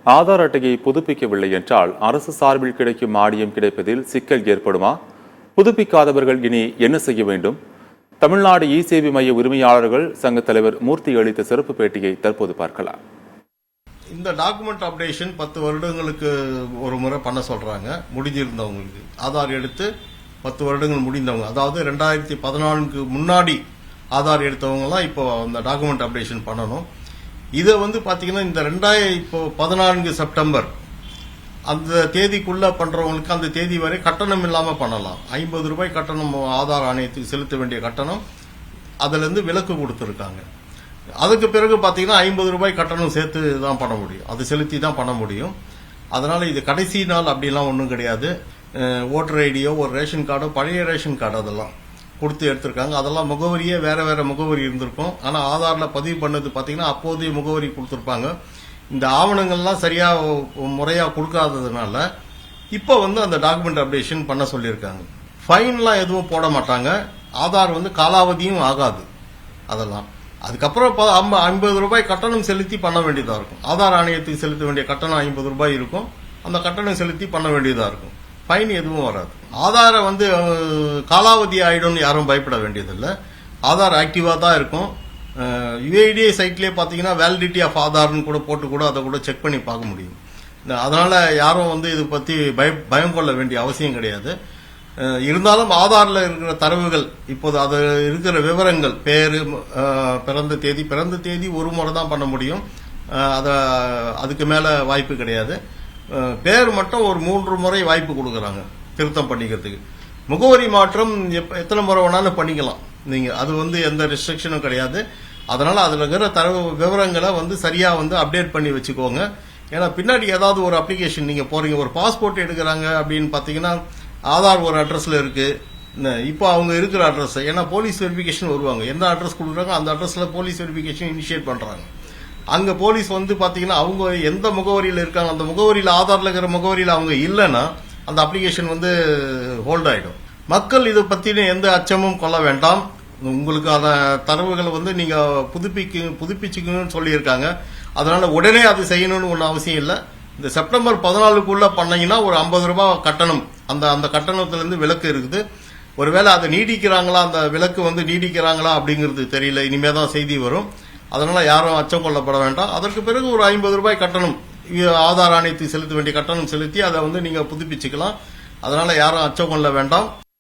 ஆதார் அட்டையை புதுப்பிக்கவில்லை என்றால் அரசு சார்பில் கிடைக்கும் மானியம் கிடைப்பதில் சிக்கல் ஏற்படுமா? புதுப்பிக்காதவர்கள் இனி என்ன செய்ய வேண்டும்? தமிழ்நாடு இ-சேவை மைய உரிமையாளர்கள் சங்க தலைவர் மூர்த்தி அளித்த சிறப்பு பேட்டியை தற்போது பார்க்கலாம். இந்த டாக்குமெண்ட் அப்டேஷன் 10 வருடங்களுக்கு ஒரு முறை பண்ண சொல்றாங்க. முடிஞ்சிருந்தவங்களுக்கு ஆதார் எடுத்து 10 வருடங்கள் முடிந்தவங்க, அதாவது 2014 முன்னாடி ஆதார் எடுத்தவங்கலாம் இப்போ அந்த டாக்குமெண்ட் அப்டேஷன் பண்ணணும். இதை பாத்தீங்கன்னா இந்த 2014 செப்டம்பர் அந்த தேதிக்குள்ள பண்றவங்களுக்கு அந்த தேதி வரை கட்டணம் இல்லாம பண்ணலாம். 50 ரூபாய் கட்டணம் ஆதார் ஆணையத்துக்கு செலுத்த வேண்டிய கட்டணம் அதுல இருந்து விலக்கு கொடுத்திருக்காங்க. அதுக்கு பிறகு பாத்தீங்கன்னா 50 ரூபாய் கட்டணம் சேர்த்து தான் பண்ண முடியும், அது செலுத்தி தான் பண்ண முடியும். அதனால இது கடைசி நாள் அப்படிலாம் ஒன்றும் கிடையாது. ஓட்டர் ஐடியோ ஒரு ரேஷன் கார்டோ பழைய ரேஷன் கார்டு அதெல்லாம் கொடுத்து எடுத்திருக்காங்க. அதெல்லாம் முகவரியே வேற வேற முகவரி இருந்திருக்கும். ஆனா ஆதார்ல பதிவு பண்ணது பாத்தீங்கன்னா அப்போதைய முகவரி கொடுத்திருப்பாங்க. இந்த ஆவணங்கள்லாம் சரியா முறையா கொடுக்காததுனால இப்ப அந்த டாக்குமெண்ட் அப்டேஷன் பண்ண சொல்லியிருக்காங்க. ஃபைன்லாம் எதுவும் போட மாட்டாங்க. ஆதார் காலாவதியும் ஆகாது. அதெல்லாம் அதுக்கப்புறம் 50 ரூபாய் கட்டணம் செலுத்தி பண்ண வேண்டியதா இருக்கும். ஆதார் ஆணையத்துக்கு செலுத்த வேண்டிய கட்டணம் 50 ரூபாய் இருக்கும். அந்த கட்டணம் செலுத்தி பண்ண வேண்டியதா இருக்கும். ஃபைன் எதுவும் வராது. ஆதார காலாவதி ஆயிடும்னு யாரும் பயப்பட வேண்டியதில்லை. ஆதார் ஆக்டிவா தான் இருக்கும். யுஐடிஏ சைட்லயே பாத்தீங்கன்னா வேலிடிட்டி ஆஃப் ஆதார்னு போட்டு அதை கூட செக் பண்ணி பார்க்க முடியும். அதனால யாரும் இது பத்தி பயம் கொள்ள வேண்டிய அவசியம் கிடையாது. இருந்தாலும் ஆதார்ல இருக்கிற தரவுகள் இப்போது அது இருக்கிற விவரங்கள், பேரு, பிறந்த தேதி ஒரு முறை தான் பண்ண முடியும். அதுக்கு மேல வாய்ப்பு கிடையாது. பேர் மட்டும் ஒரு 3 முறை வாய்ப்பு கொடுக்கறாங்க திருத்தம் பண்ணிக்கிறதுக்கு. முகவரி மாற்றம் எத்தனை முறை வேணாலும் பண்ணிக்கலாம் நீங்க. அது எந்த ரெஸ்ட்ரிக்ஷனும் கிடையாது. அதனால அதுல இருக்கிற தரவு விவரங்களை சரியா அப்டேட் பண்ணி வச்சுக்கோங்க. ஏன்னா பின்னாடி ஏதாவது ஒரு அப்ளிகேஷன் நீங்க போறீங்க, ஒரு பாஸ்போர்ட் எடுக்கிறாங்க அப்படின்னு பாத்தீங்கன்னா ஆதார் ஒரு அட்ரஸ்ல இருக்கு. இப்போ அவங்க இருக்கிற அட்ரஸ், ஏன்னா போலீஸ் வெரிஃபிகேஷன் வருவாங்க, எந்த அட்ரஸ் கொடுக்குறாங்க அந்த அட்ரஸ்ல போலீஸ் வெரிஃபிகேஷன் இனிஷியேட் பண்றாங்க. அங்க போலீஸ் பாத்தீங்கன்னா அவங்க எந்த முகவரியில இருக்காங்க, அந்த முகவரியில ஆதார்ல இருக்கிற முகவரியில அவங்க இல்லைன்னா அந்த அப்ளிகேஷன் ஹோல்ட் ஆயிடும். மக்கள் இதை பத்தின எந்த அச்சமும் கொள்ள வேண்டாம். உங்களுக்கு அந்த தரவுகளை நீங்க புதுப்பிச்சுக்கணும்னு சொல்லியிருக்காங்க. அதனால உடனே அது செய்யணும்னு ஒன்றும் அவசியம் இல்லை. இந்த செப்டம்பர் 14க்குள்ள பண்ணீங்கன்னா ஒரு 50 ரூபாய் கட்டணம், அந்த கட்டணத்திலிருந்து விலக்கு இருக்குது. ஒருவேளை அதை நீடிக்கிறாங்களா, அந்த விலக்கு நீடிக்கிறாங்களா அப்படிங்கிறது தெரியல, இனிமேதான் செய்தி வரும். அதனால யாரும் அச்சம் கொள்ளப்பட வேண்டாம். அதற்கு பிறகு ஒரு 50 ரூபாய் கட்டணம் ஆதார் ஆணையத்துக்கு செலுத்த வேண்டிய கட்டணம் செலுத்தி அதை நீங்க புதுப்பிச்சுக்கலாம். அதனால யாரும் அச்சம் கொள்ள வேண்டாம்.